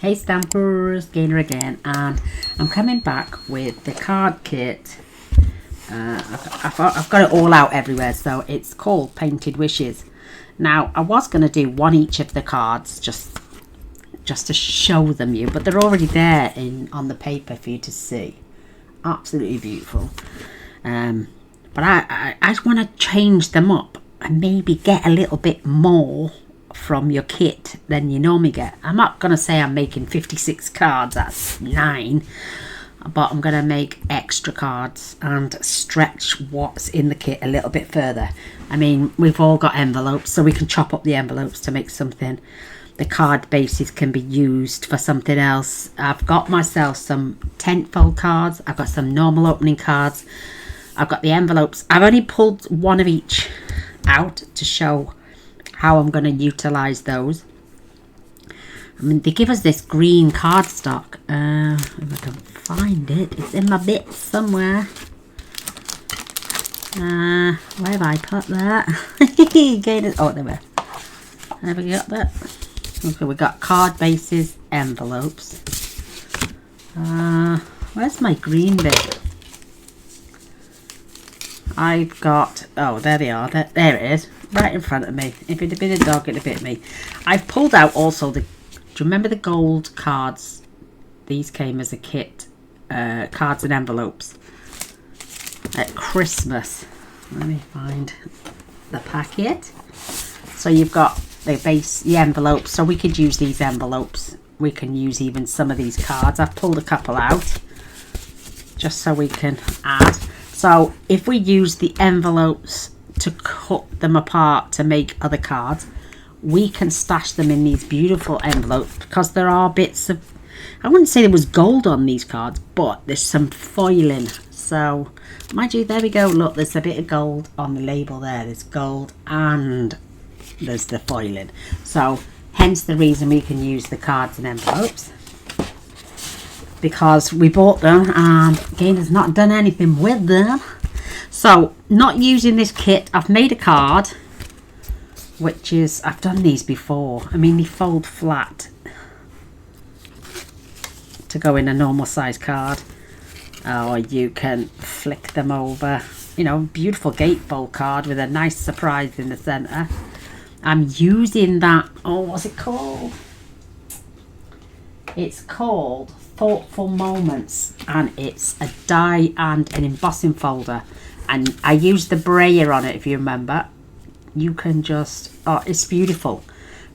Hey Stampers, Gaynor again, and I'm coming back with the card kit. I've got it all out everywhere, so it's called Painted Wishes. Now, I was going to do one each of the cards just to show them you, but they're already there on the paper for you to see. Absolutely beautiful. But I just want to change them up and maybe get a little bit more from your kit than you normally get. I'm not going to say I'm making 56 cards, that's 9, but I'm going to make extra cards and stretch what's in the kit a little bit further. I mean, we've all got envelopes, so we can chop up the envelopes to make something. The card bases can be used for something else. I've got myself some tentfold cards, I've got some normal opening cards, I've got the envelopes. I've only pulled one of each out to show how I'm going to utilize those. I mean, they give us this green cardstock. If I can find it, it's in my bits somewhere. Where have I put that? Oh, there we go. Have we got that? Okay, we got card bases, envelopes. Where's my green bit? I've got, oh, there they are. There it is, right in front of me. If it had been a dog, it'd have bit me. I've pulled out also do you remember the gold cards? These came as a kit, cards and envelopes at Christmas. Let me find the packet. So you've got the envelopes. So we could use these envelopes. We can use even some of these cards. I've pulled a couple out just so we can add. So if we use the envelopes to cut them apart to make other cards, we can stash them in these beautiful envelopes because there are bits of, I wouldn't say there was gold on these cards, but there's some foiling. So mind you, there we go, look, there's a bit of gold on the label there. There's gold and there's the foiling. So hence the reason we can use the cards and envelopes, because we bought them and Gaynor's not done anything with them. So not using this kit, I've made a card, which is, I've done these before. I mean, they fold flat to go in a normal size card, or you can flick them over. You know, beautiful gatefold card with a nice surprise in the center. I'm using that, oh, what's it called? It's called Thoughtful Moments, and it's a die and an embossing folder, and I used the brayer on it. If you remember, you can just, oh, it's beautiful,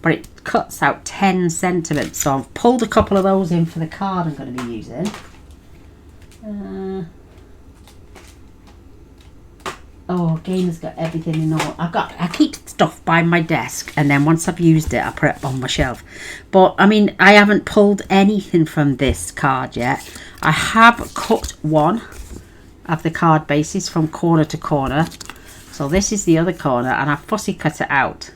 but it cuts out 10 centimeters. So I've pulled a couple of those in for the card I'm going to be using. Oh, Gaynor's got everything in all. I keep stuff by my desk, and then once I've used it, I put it on my shelf. But I mean, I haven't pulled anything from this card yet. I have cut one of the card bases from corner to corner. So this is the other corner, and I fussy cut it out.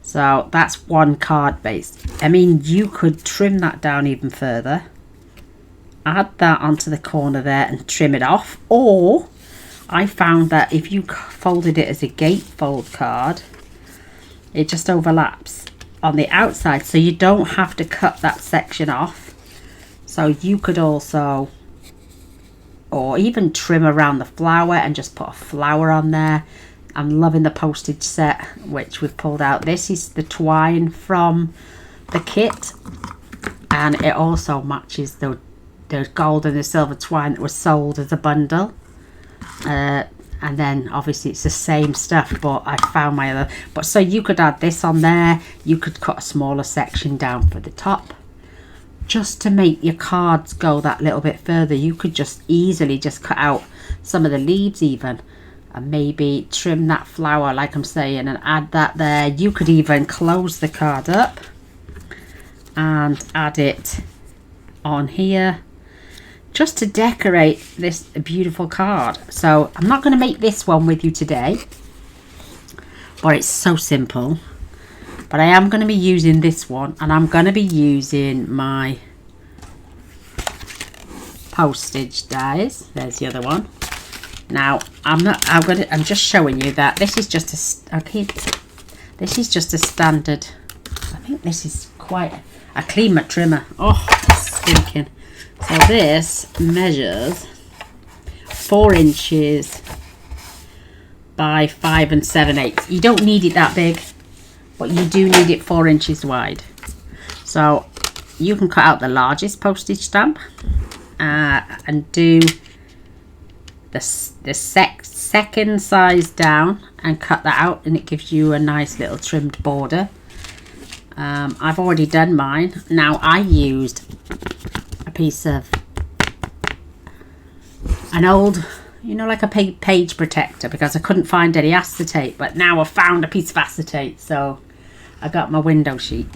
So that's one card base. I mean, you could trim that down even further, add that onto the corner there and trim it off, or I found that if you folded it as a gatefold card, it just overlaps on the outside, so you don't have to cut that section off. So you could also, or even trim around the flower and just put a flower on there. I'm loving the postage set, which we've pulled out. This is the twine from the kit, and it also matches the gold and the silver twine that was sold as a bundle. And then obviously it's the same stuff, but I found my other, but so you could add this on there. You could cut a smaller section down for the top just to make your cards go that little bit further. You could just easily just cut out some of the leaves even, and maybe trim that flower like I'm saying and add that there. You could even close the card up and add it on here just to decorate this beautiful card. So I'm not going to make this one with you today, but it's so simple. But I am going to be using this one, and I'm going to be using my postage dies. There's the other one. Now I'm just showing you that this is just a standard. I think this is quite, I clean my trimmer. Oh, it's stinking. So this measures 4 inches by 5 7/8. You don't need it that big, but you do need it 4 inches wide. So you can cut out the largest postage stamp and do the second size down and cut that out, and it gives you a nice little trimmed border. I've already done mine. Now I used a piece of an old, you know, like a page protector, because I couldn't find any acetate, but now I've found a piece of acetate, so I got my window sheet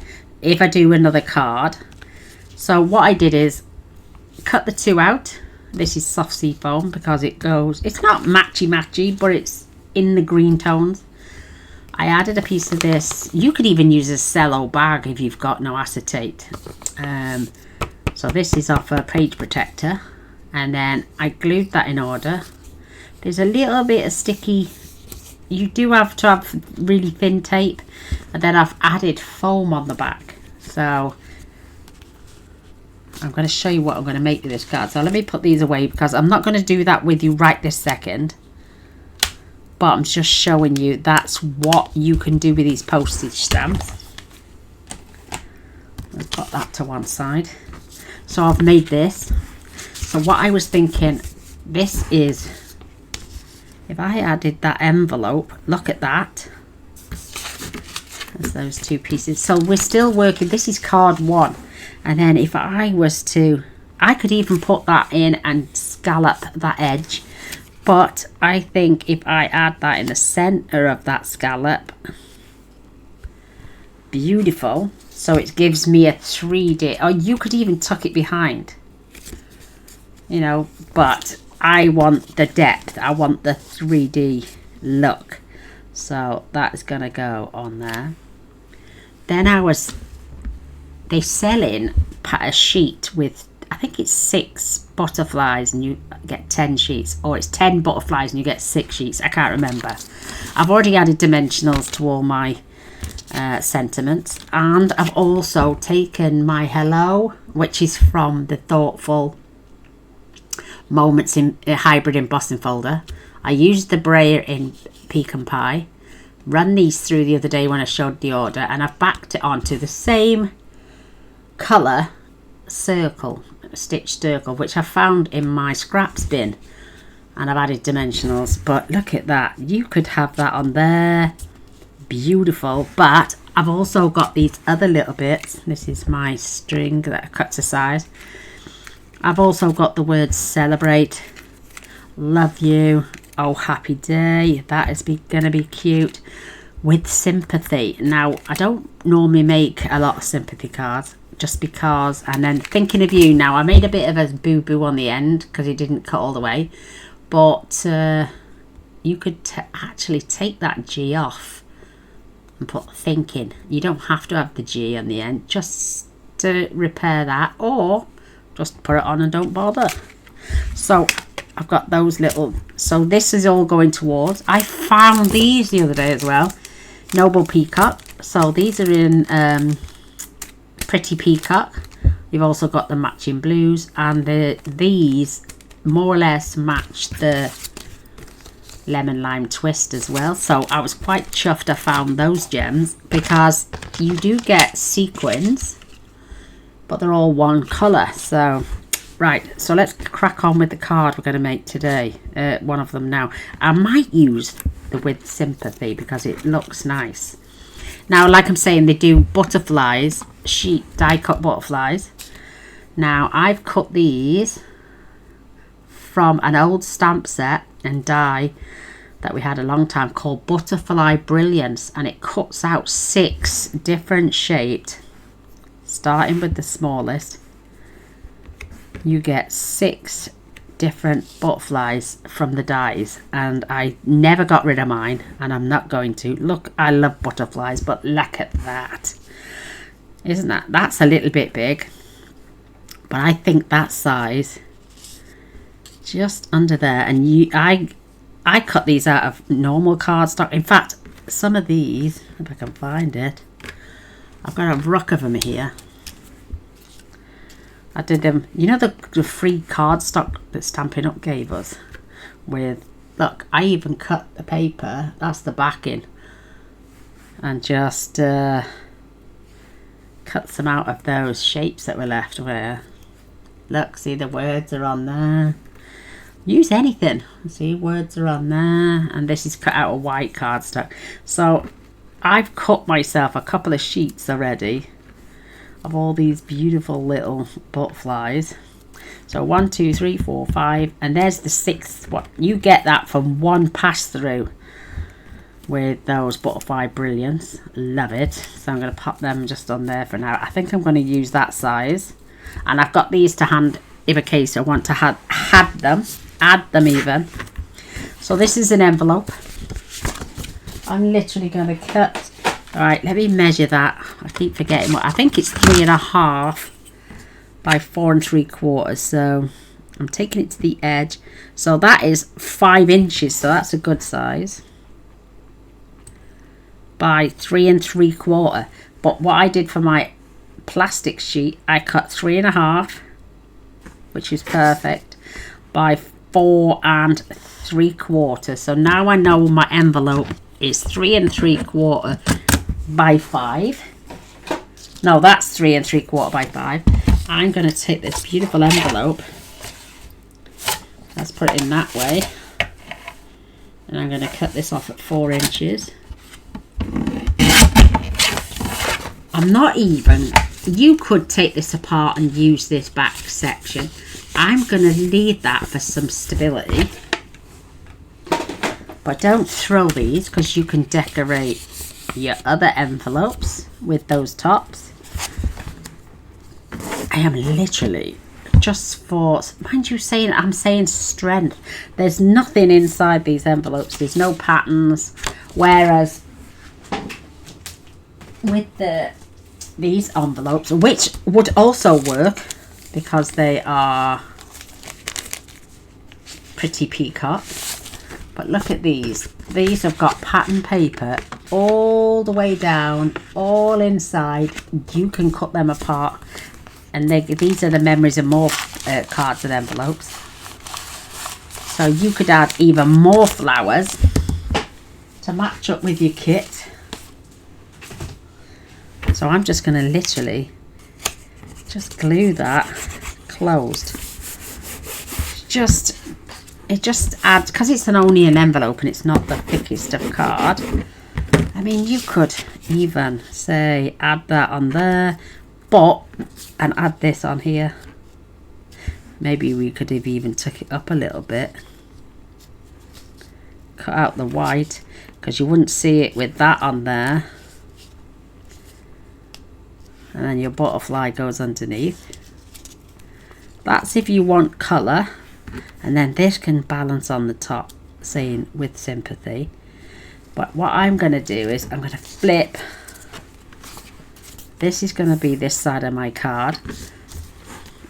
if I do another card. So what I did is cut the 2 out. This is soft sea foam because it goes, it's not matchy, but it's in the green tones. I added a piece of this. You could even use a cello bag if you've got no acetate. So this is off a page protector, and then I glued that in order. There's a little bit of sticky, you do have to have really thin tape, and then I've added foam on the back. So I'm going to show you what I'm going to make with this card. So let me put these away because I'm not going to do that with you right this second. But I'm just showing you that's what you can do with these postage stamps. Let's put that to one side. So I've made this. So what I was thinking, this is, if I added that envelope, look at that. There's those 2 pieces. So we're still working, this is card 1. And then if I was to, I could even put that in and scallop that edge. But I think if I add that in the center of that scallop, beautiful. So it gives me a 3D, or you could even tuck it behind, you know, but I want the depth. I want the 3D look. So that's going to go on there. Then they sell in a sheet with, I think it's 6 butterflies and you get 10 sheets, or it's 10 butterflies and you get 6 sheets. I can't remember. I've already added dimensionals to all my sentiments, and I've also taken my hello, which is from the Thoughtful Moments in Hybrid Embossing folder. I used the brayer in Pecan Pie, run these through the other day when I showed the order, and I've backed it onto the same colour circle, stitched circle, which I found in my scraps bin, and I've added dimensionals. But look at that, you could have that on there, beautiful. But I've also got these other little bits. This is my string that I cut to size. I've also got the words celebrate, love you, oh happy day. That is gonna be cute, with sympathy. Now I don't normally make a lot of sympathy cards, just because, and then thinking of you. Now I made a bit of a boo-boo on the end because it didn't cut all the way, but you could actually take that G off and put thinking. You don't have to have the G on the end, just to repair that, or just put it on and don't bother. So I've got those little, so this is all going towards, I found these the other day as well, Noble Peacock. So these are in Pretty Peacock. You've also got the matching blues, and these more or less match the lemon lime twist as well. So I was quite chuffed I found those gems, because you do get sequins, but they're all one colour. So right, so let's crack on with the card we're going to make today. One of them now. I might use the with sympathy because it looks nice. Now, like I'm saying, they do butterflies, sheet die cut butterflies. Now I've cut these from an old stamp set and die that we had a long time called Butterfly Brilliance, and it cuts out 6 different shaped, starting with the smallest. You get 6 different butterflies from the dies, and I never got rid of mine, and I'm not going to. Look, I love butterflies, but look at that. Isn't that's a little bit big, but I think that size just under there. And I cut these out of normal cardstock. In fact, some of these, if I can find it, I've got a ruck of them here. I did them, you know, the free cardstock that Stampin' Up gave us with, look, I even cut the paper, that's the backing, and just cut some out of those shapes that were left where, look, see the words are on there. Use anything. See, words are on there, and this is cut out of white cardstock. So I've cut myself a couple of sheets already of all these beautiful little butterflies. So 1, 2, 3, 4, 5, and there's the 6th one. You get that from one pass through with those butterfly brilliants. Love it. So I'm going to pop them just on there for now. I think I'm going to use that size, and I've got these to hand in case I want to add them even. So this is an envelope. I'm literally going to cut. All right, let me measure that. I keep forgetting what. I think it's 3.5 by 4 3/4. So I'm taking it to the edge. So that is 5 inches. So that's a good size. By 3 3/4. But what I did for my plastic sheet, I cut 3.5, which is perfect, by 4 3/4. So now I know my envelope is 3 3/4 by 5. No, that's 3 3/4 by 5. I'm going to take this beautiful envelope, let's put it in that way, and I'm going to cut this off at 4 inches. I'm not even, you could take this apart and use this back section. I'm going to leave that for some stability. But don't throw these, because you can decorate your other envelopes with those tops. I am literally just for, mind you, saying, I'm saying strength. There's nothing inside these envelopes. There's no patterns. Whereas with these envelopes, which would also work because they are pretty peacock. But look at these. These have got pattern paper all the way down, all inside. You can cut them apart. And these are the memories and more cards and envelopes. So you could add even more flowers to match up with your kit. So I'm just going to literally just glue that closed. It just adds, because it's only an envelope and it's not the thickest of card. I mean, you could even say add that on there, and add this on here. Maybe we could have even took it up a little bit. Cut out the white, because you wouldn't see it with that on there. And then your butterfly goes underneath. That's if you want colour. And then this can balance on the top, saying with sympathy. But what I'm going to do is I'm going to flip. This is going to be this side of my card.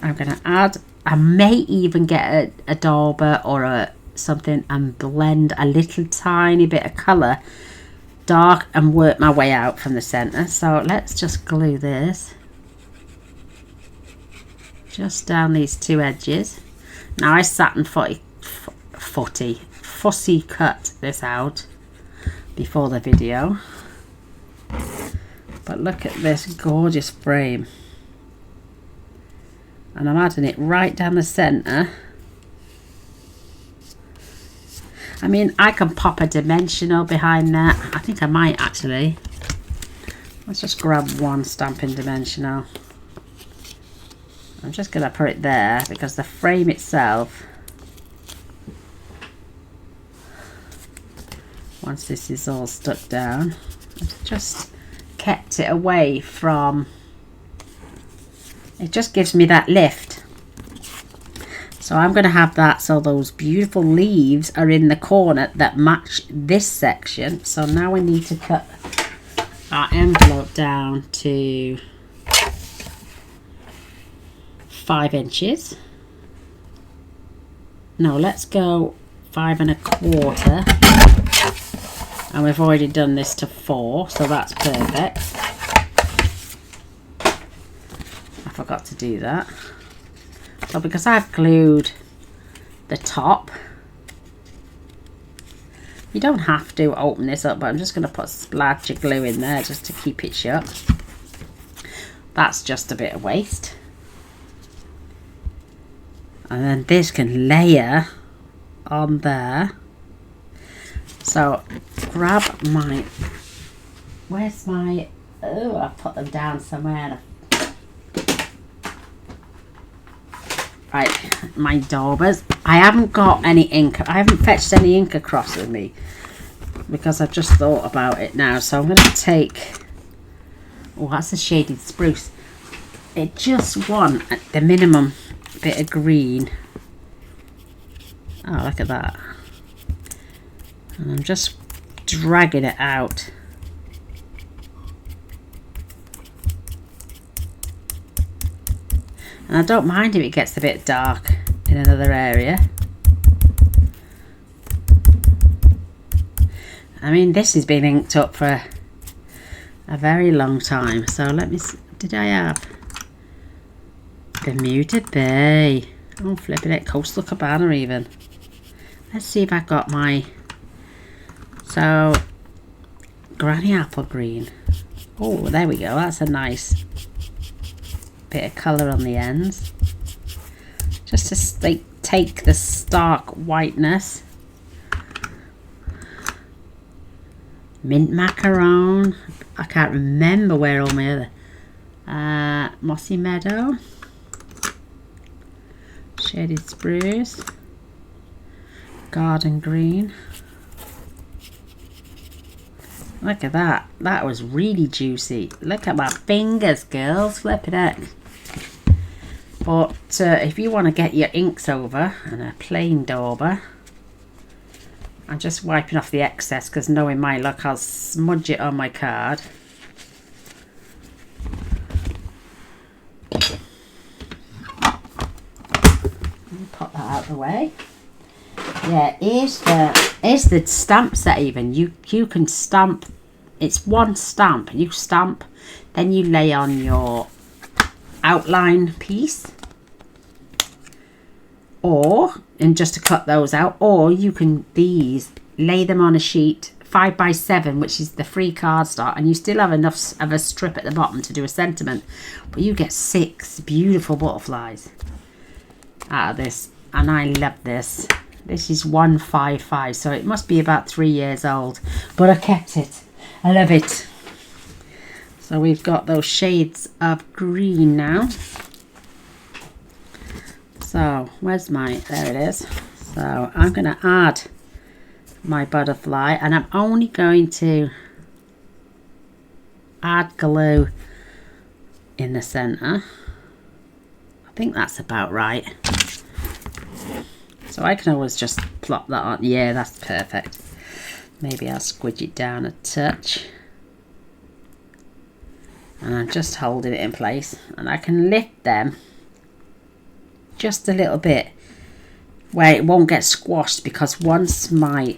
I'm going to add, I may even get a dauber or something and blend a little tiny bit of colour, dark, and work my way out from the centre. So let's just glue this just down these two edges. Now I sat and fussy cut this out before the video. But look at this gorgeous frame. And I'm adding it right down the centre. I mean, I can pop a dimensional behind that. I think I might actually. Let's just grab one Stampin' Dimensional. I'm just going to put it there because the frame itself, once this is all stuck down, I've just kept it away from, it just gives me that lift. So I'm going to have that so those beautiful leaves are in the corner that match this section. So now we need to cut our envelope down to 5 inches. No, let's go 5 1/4. And we've already done this to 4, so that's perfect. I forgot to do that. So because I've glued the top, you don't have to open this up, but I'm just going to put a splash of glue in there just to keep it shut. That's just a bit of waste. And then this can layer on there. So grab my, where's my, oh, I put them down somewhere. Right, my daubers. I haven't got any ink. I haven't fetched any ink across with me because I've just thought about it now. So I'm going to take, oh, that's a shaded spruce. It just want at the minimum bit of green. Oh, look at that. And I'm just dragging it out. And I don't mind if it gets a bit dark in another area. I mean, this has been inked up for a very long time. So let me see. Did I have Bermuda Bay? Oh, flipping it. Coastal Cabana even. Let's see if I got my... So, Granny Apple Green. Oh, there we go. That's a nice bit of colour on the ends. Just to take the stark whiteness. Mint Macaron. I can't remember where all my other... Mossy Meadow. Shaded Spruce. Garden Green. Look at that. That was really juicy. Look at my fingers, girls. Flip it out. But if you want to get your inks over and a plain dauber, I'm just wiping off the excess because knowing my luck, I'll smudge it on my card. Pop that out of the way. Yeah, here's the stamp set even. You can stamp, it's one stamp. You stamp, then you lay on your outline piece. And just to cut those out, or you can lay them on a sheet 5x7, which is the free cardstock, and you still have enough of a strip at the bottom to do a sentiment, but you get 6 beautiful butterflies out of this, and I love this. This is 155, so it must be about 3 years old, but I kept it. I love it. So we've got those shades of green now. So where's my, there it is. So I'm going to add my butterfly, and I'm only going to add glue in the center. I think that's about right. So I can always just plop that on. Yeah, that's perfect. Maybe I'll squidge it down a touch. And I'm just holding it in place, and I can lift them just a little bit where it won't get squashed, because once my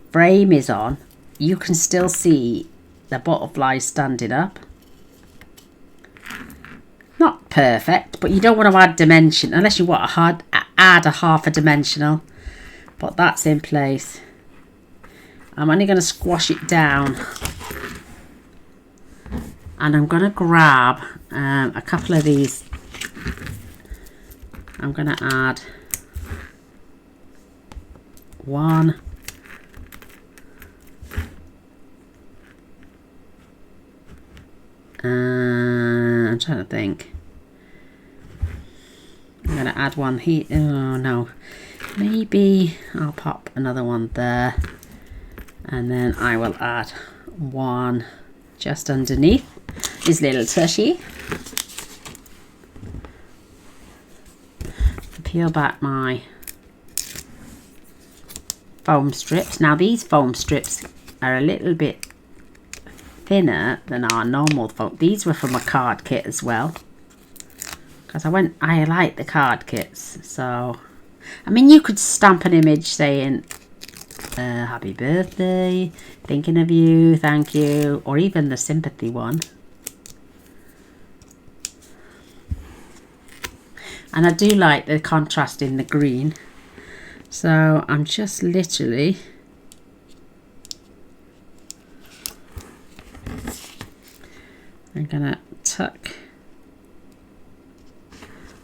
frame is on, you can still see the butterflies standing up. Not perfect, but you don't want to add dimension unless you want to add a half a dimensional, but that's in place. I'm only going to squash it down, and I'm going to grab a couple of these. I'm going to add one, I'm trying to think. I'm going to add one here. Oh no, maybe I'll pop another one there, and then I will add one just underneath his little tushy. Peel back my foam strips. Now these foam strips are a little bit thinner than our normal foam. These were from a card kit as well, because I like the card kits. So I mean, you could stamp an image saying happy birthday, thinking of you, thank you, or even the sympathy one. And I do like the contrast in the green. So I'm just literally I'm gonna tuck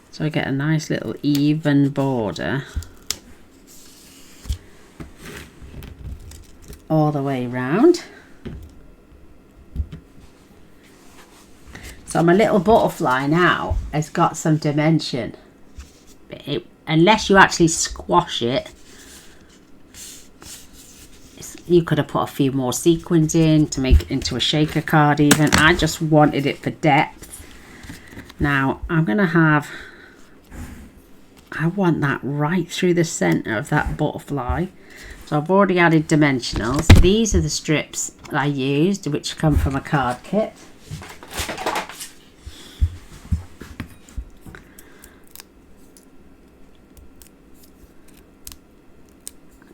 so I get a nice little even border all the way round. So my little butterfly now has got some dimension. Unless you actually squash it, you could have put a few more sequins in to make it into a shaker card even. I just wanted it for depth. Now I'm going to have, I want that right through the center of that butterfly. So I've already added dimensionals. These are the strips I used, which come from a card kit.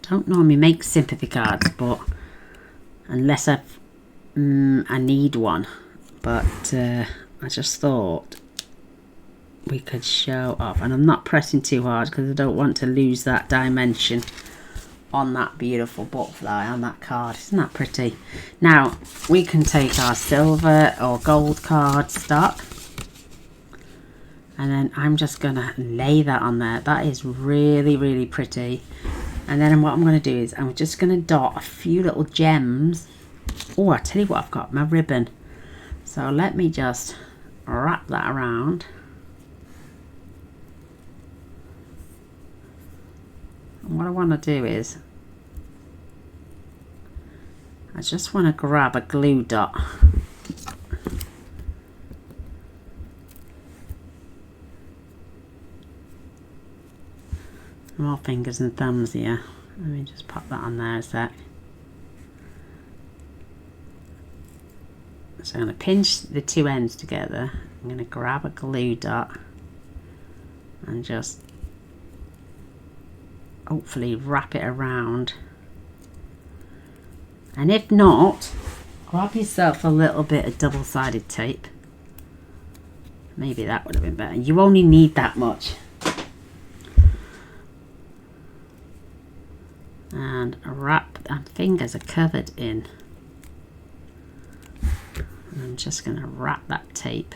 Don't normally make sympathy cards, but unless I need one, but I just thought we could show off, and I'm not pressing too hard because I don't want to lose that dimension on that beautiful butterfly on that card. Isn't that pretty? Now we can take our silver or gold card stock, and then I'm just gonna lay that on there. That is really, really pretty. And then what I'm going to do is I'm just going to dot a few little gems. Oh, I tell you what, I've got my ribbon. So let me just wrap that around. And what I want to do is I just want to grab a glue dot. More fingers and thumbs here. Let me just pop that on there a sec. So I'm going to pinch the two ends together. I'm going to grab a glue dot and just hopefully wrap it around. And if not, grab yourself a little bit of double-sided tape. Maybe that would have been better. You only need that much. And wrap, and fingers are covered in. And I'm just going to wrap that tape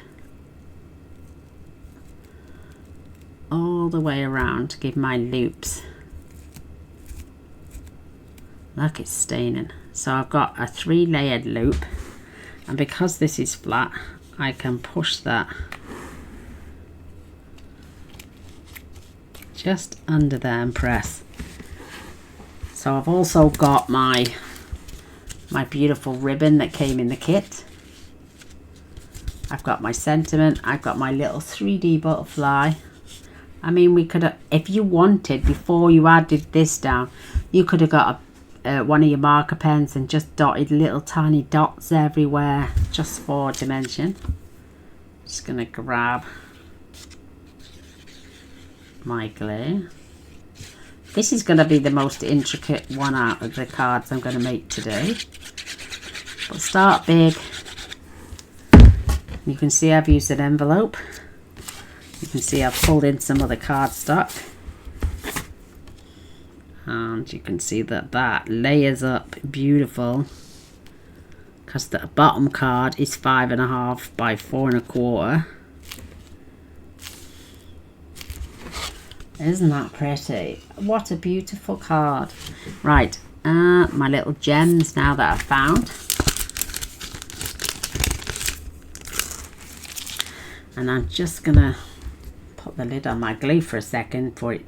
all the way around to give my loops. Look, it's staining. So I've got a 3-layered loop, and because this is flat, I can push that just under there and press. So I've also got my beautiful ribbon that came in the kit. I've got my sentiment. I've got my little 3D butterfly. I mean, we could have, if you wanted, before you added this down, you could have got one of your marker pens and just dotted little tiny dots everywhere just for dimension. Just going to grab my glue. This is going to be the most intricate one out of the cards I'm going to make today. But start big. You can see I've used an envelope. You can see I've pulled in some of the cardstock. And you can see that that layers up beautiful. Because the bottom card is 5.5 by 4.25. Isn't that pretty? What a beautiful card. Right, my little gems now that I've found. And I'm just gonna put the lid on my glue for a second for it.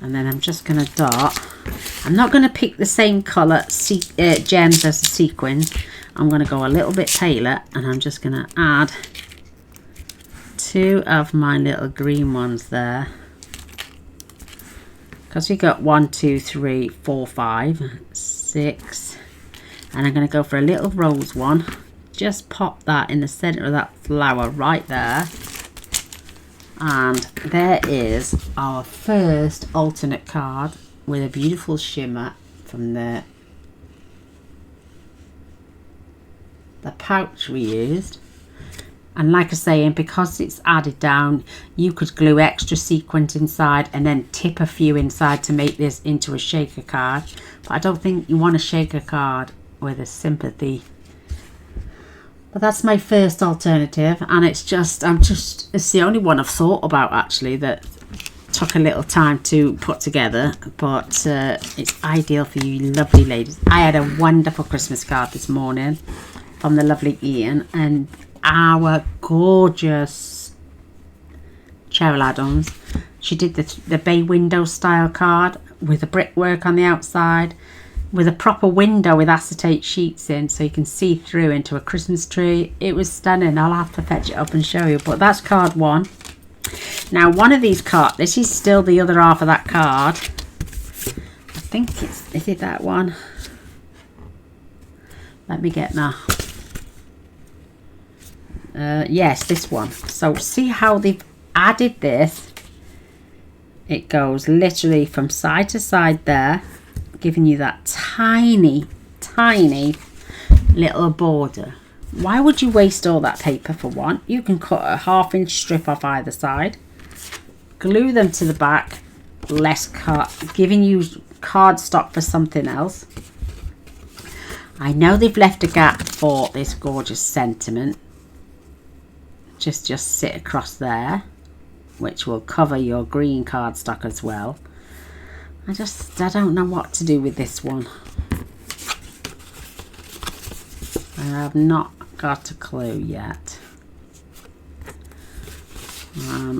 And then I'm just gonna dot. I'm not gonna pick the same colour gems as the sequins. I'm gonna go a little bit paler, and I'm just gonna add 2 of my little green ones there, because we got 1, 2, 3, 4, 5, 6, and I'm going to go for a little rose one. Just pop that in the center of that flower right there, and there is our first alternate card with a beautiful shimmer from the pouch we used. And like I say, and because it's added down, you could glue extra sequins inside and then tip a few inside to make this into a shaker card. But I don't think you want a shaker card with a sympathy. But that's my first alternative, and it's the only one I've thought about actually that took a little time to put together, but it's ideal for you lovely ladies. I had a wonderful Christmas card this morning from the lovely Ian, and our gorgeous Cheryl Adams, she did the bay window style card with the brickwork on the outside, with a proper window with acetate sheets in so you can see through into a Christmas tree. It was stunning. I'll have to fetch it up and show you, but that's card one. Now one of these cards, this is still the other half of that card. I think is it that one? Let me get now. Yes, this one. So see how they've added this. It goes literally from side to side there, giving you that tiny little border. Why would you waste all that paper for one? You can cut a 1/2 inch strip off either side, glue them to the back, less cut, giving you cardstock for something else. I know they've left a gap for this gorgeous sentiment. Just sit across there, which will cover your green cardstock as well. I don't know what to do with this one. I have not got a clue yet.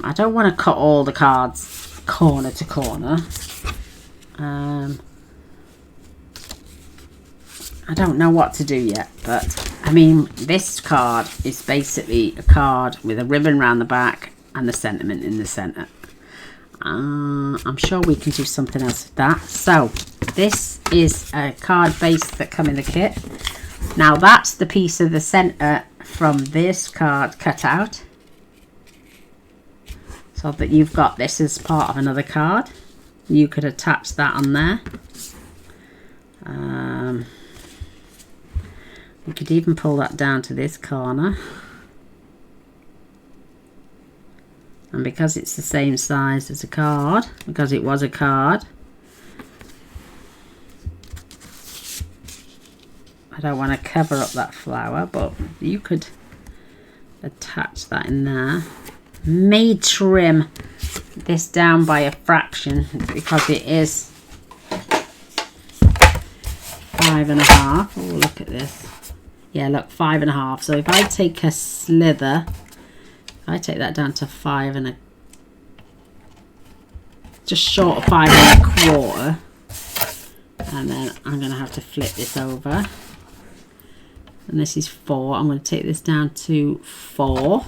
I don't want to cut all the cards corner to corner. I don't know what to do yet, but I mean, this card is basically a card with a ribbon around the back and the sentiment in the center. I'm sure we can do something else with that. So this is a card base that come in the kit. Now that's the piece of the center from this card cut out, so that you've got this as part of another card. You could attach that on there. You could even pull that down to this corner, and because it's the same size as a card, because it was a card, I don't want to cover up that flower, but you could attach that in there. May trim this down by a fraction because it is 5.5. Oh, look at this. Yeah, look, 5.5. So if I take a slither, I take that down to 5 just short of 5.25, and then I'm going to have to flip this over, and this is 4. I'm going to take this down to 4.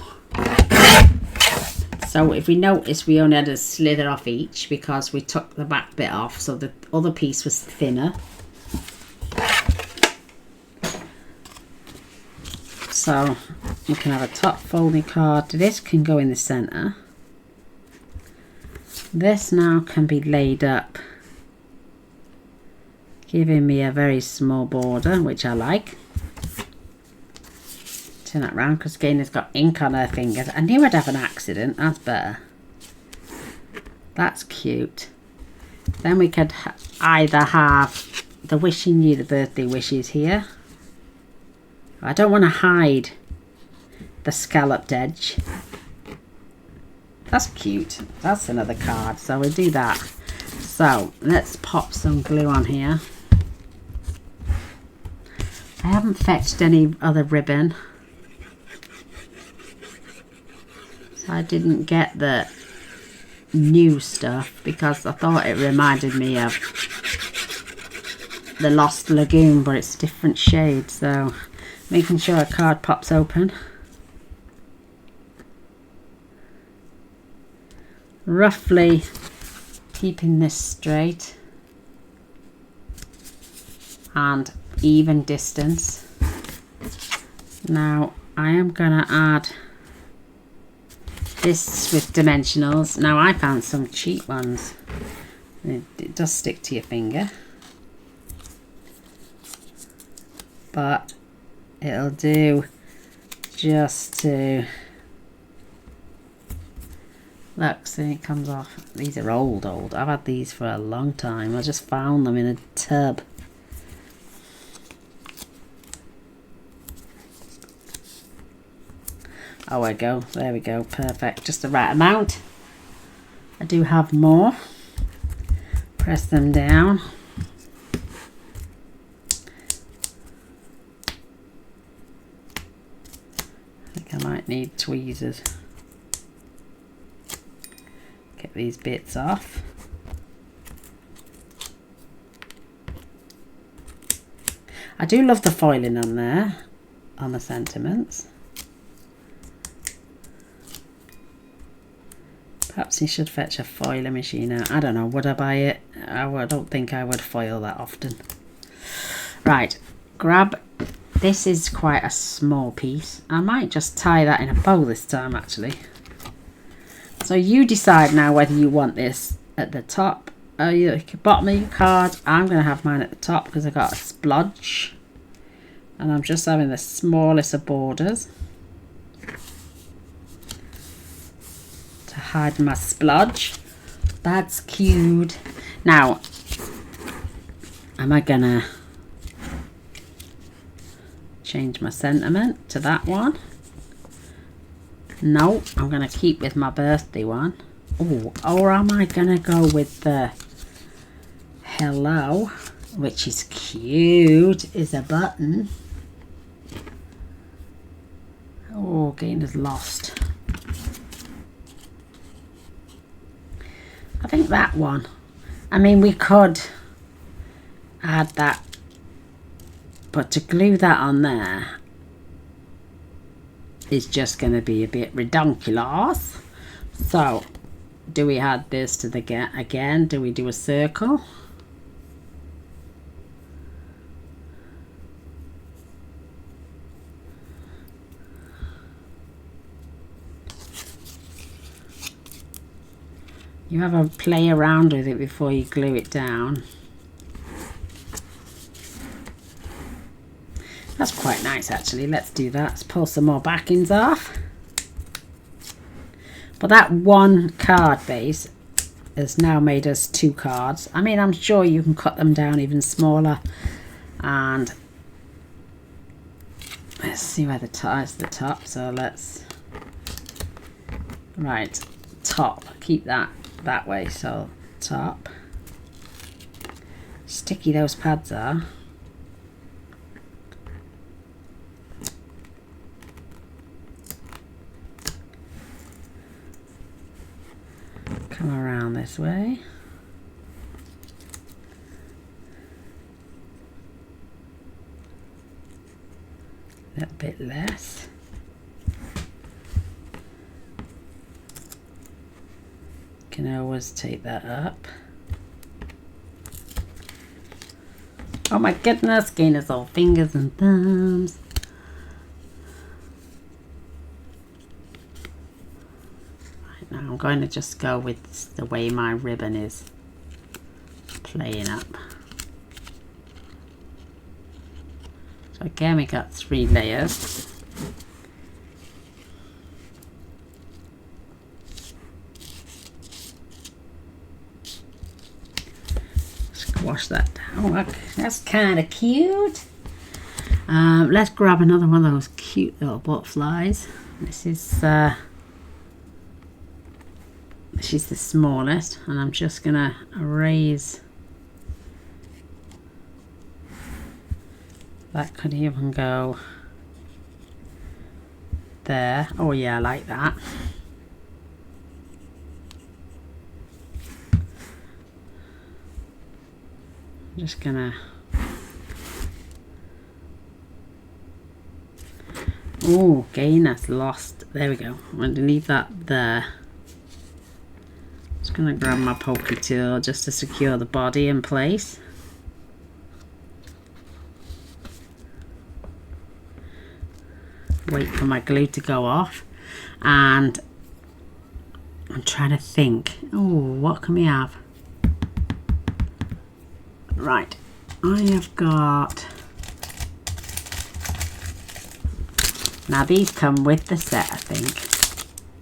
So if we notice, we only had a slither off each because we took the back bit off, so the other piece was thinner. So we can have a top folding card. This can go in the center. This now can be laid up, giving me a very small border, which I like. Turn that round because Gaynor's got ink on her fingers. I knew I'd have an accident. That's better. That's cute. Then we could either have the wishing you the birthday wishes here. I don't want to hide the scalloped edge. That's cute. That's another card, so we'll do that. So let's pop some glue on here. I haven't fetched any other ribbon, so I didn't get the new stuff because I thought it reminded me of the Lost Lagoon, but it's a different shade. So making sure a card pops open. Roughly keeping this straight and even distance. Now I am going to add this with dimensionals. Now I found some cheap ones. It does stick to your finger, but it'll do just to look, see, it comes off. These are old. I've had these for a long time. I just found them in a tub. Oh, there we go, perfect, just the right amount. I do have more. Press them down. I think I might need tweezers. Get these bits off. I do love the foiling on there, on the sentiments. Perhaps you should fetch a foiler machine out. I don't know, would I buy it? I don't think I would foil that often. Right, grab, this is quite a small piece. I might just tie that in a bow this time actually. So you decide now whether you want this at the top or the bottom of your card. I'm going to have mine at the top because I got a splodge. And I'm just having the smallest of borders hide my splodge. That's cute. Now, am I gonna change my sentiment to that one? No, I'm gonna keep with my birthday one. Oh, or am I gonna go with the hello, which is cute, is a button. Oh, Gaynor's lost. I think that one. I mean, we could add that, but to glue that on there is just going to be a bit redonkulous. So, do we add this to the again? Do we do a circle? You have a play around with it before you glue it down. That's quite nice actually. Let's do that. Let's pull some more backings off. But that one card base has now made us 2 cards. I mean, I'm sure you can cut them down even smaller. And let's see where the top is, the top. So let's, right, top, keep that way. So top, sticky those pads are. Come around this way. A little bit less. Can always take that up. Oh my goodness, Gaynor's all fingers and thumbs. Now I'm going to just go with the way my ribbon is playing up. So again, we got 3 layers. Squash that down. Look, that's kind of cute. Let's grab another one of those cute little butterflies. This is she's the smallest, and I'm just gonna erase. That could even go there. Oh yeah, I like that. I'm just gonna, oh, Gaynor's lost. There we go. I'm going to leave that there. Just going to grab my pokey tool just to secure the body in place. Wait for my glue to go off. And I'm trying to think. Oh, what can we have? Right, I have got Now these come with the set, I think.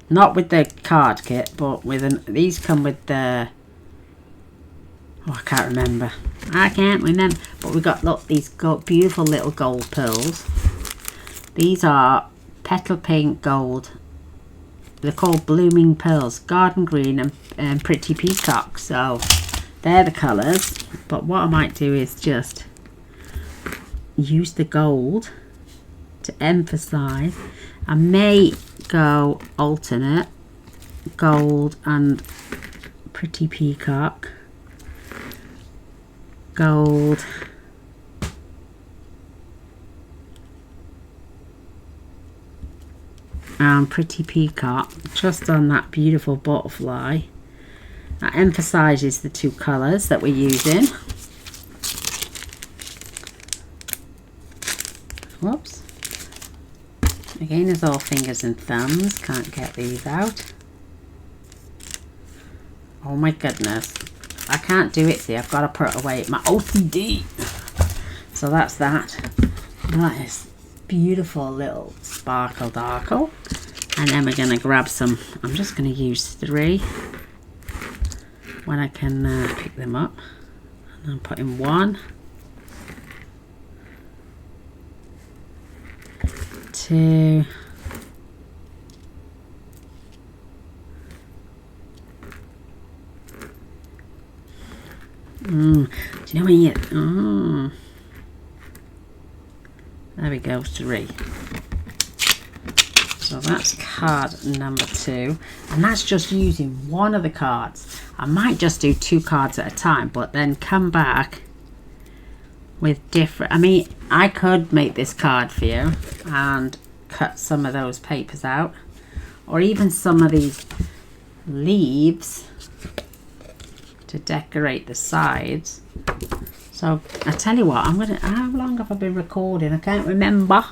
Not with the card kit, but with these come with the... Oh, I can't remember. But we got, look, these beautiful little gold pearls. These are petal pink gold. They're called blooming pearls, garden green and pretty peacock. So they're the colours. But what I might do is just use the gold to emphasise. I may go alternate gold and pretty peacock, gold, and pretty peacock, just on that beautiful butterfly. That emphasises the two colours that we're using. Whoops. Again, it's all fingers and thumbs. Can't get these out. Oh my goodness. I can't do it. See, I've got to put it away. My OCD. So that's that. That is beautiful little sparkle darkle. And then we're going to grab some. I'm just going to use 3 when I can pick them up. And I'm putting 1, 2, do you know when you there we go, 3. So that's card number 2, and that's just using one of the cards. I might just do 2 cards at a time, but then come back with different. I mean, I could make this card for you and cut some of those papers out, or even some of these leaves to decorate the sides. So I tell you what, how long have I been recording? I can't remember,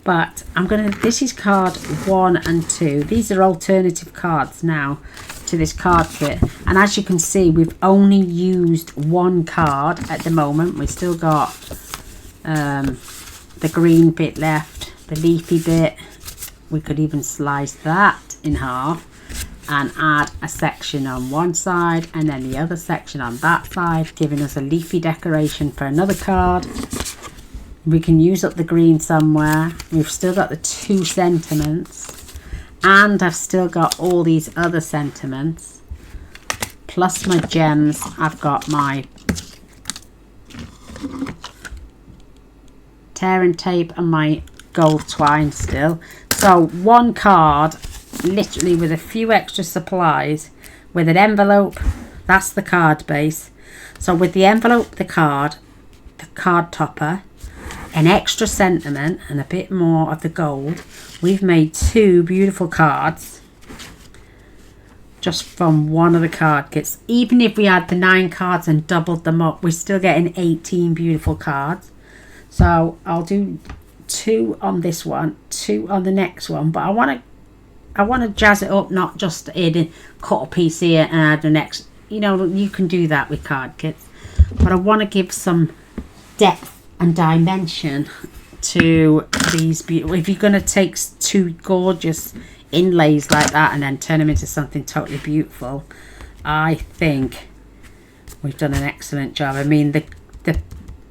but this is card 1 and 2. These are alternative cards now to this card kit, and as you can see, we've only used 1 card at the moment. We've still got the green bit left, the leafy bit. We could even slice that in half and add a section on one side and then the other section on that side, giving us a leafy decoration for another card. We can use up the green somewhere. We've still got the 2 sentiments, and I've still got all these other sentiments plus my gems. I've got my tear and tape and my gold twine still. So 1 card, literally with a few extra supplies, with an envelope. That's the card base. So with the envelope, the card topper, an extra sentiment and a bit more of the gold, we've made 2 beautiful cards just from one of the card kits. Even if we had the 9 cards and doubled them up, we're still getting 18 beautiful cards. So I'll do 2 on this one, 2 on the next one, but I want to jazz it up, not just cut a piece here and add the next. You know, you can do that with card kits, but I want to give some depth and dimension to these beautiful. If you're going to take 2 gorgeous inlays like that and then turn them into something totally beautiful, I think we've done an excellent job. I mean, the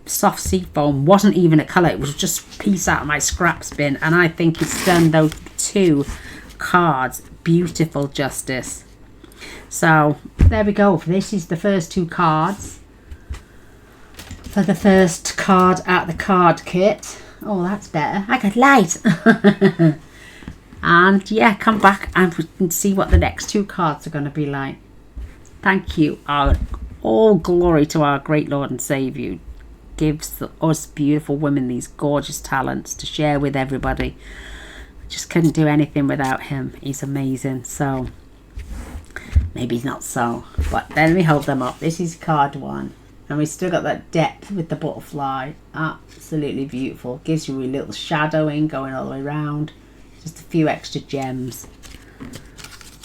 soft seafoam wasn't even a colour, it was just a piece out of my scraps bin, and I think it's done those 2 cards beautiful justice. So there we go. This is the first 2 cards for the first card out the card kit. Oh, that's better. I got light. And yeah, come back and we can see what the next 2 cards are going to be like. Thank you. All glory to our great Lord and Saviour. Gives us beautiful women these gorgeous talents to share with everybody. Just couldn't do anything without him. He's amazing. So maybe not so, but then we hold them up. This is card 1, and we still got that depth with the butterfly. Absolutely beautiful. Gives you a little shadowing going all the way around. Just a few extra gems.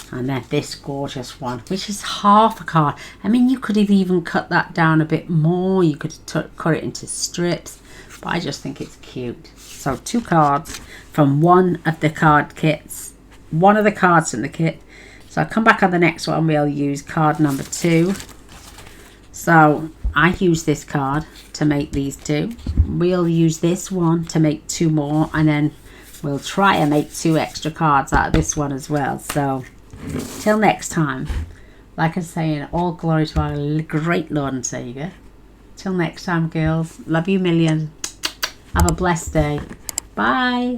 And then this gorgeous one, which is half a card. I mean, you could have even cut that down a bit more. You could cut it into strips, but I just think it's cute. So 2 cards from one of the card kits, one of the cards in the kit. So I'll come back on the next one, we'll use card number 2. So I use this card to make these 2. We'll use this one to make 2 more, and then we'll try and make 2 extra cards out of this one as well. So till next time, like I'm saying, all glory to our great Lord and Saviour. Till next time, girls. Love you million. Have a blessed day. Bye.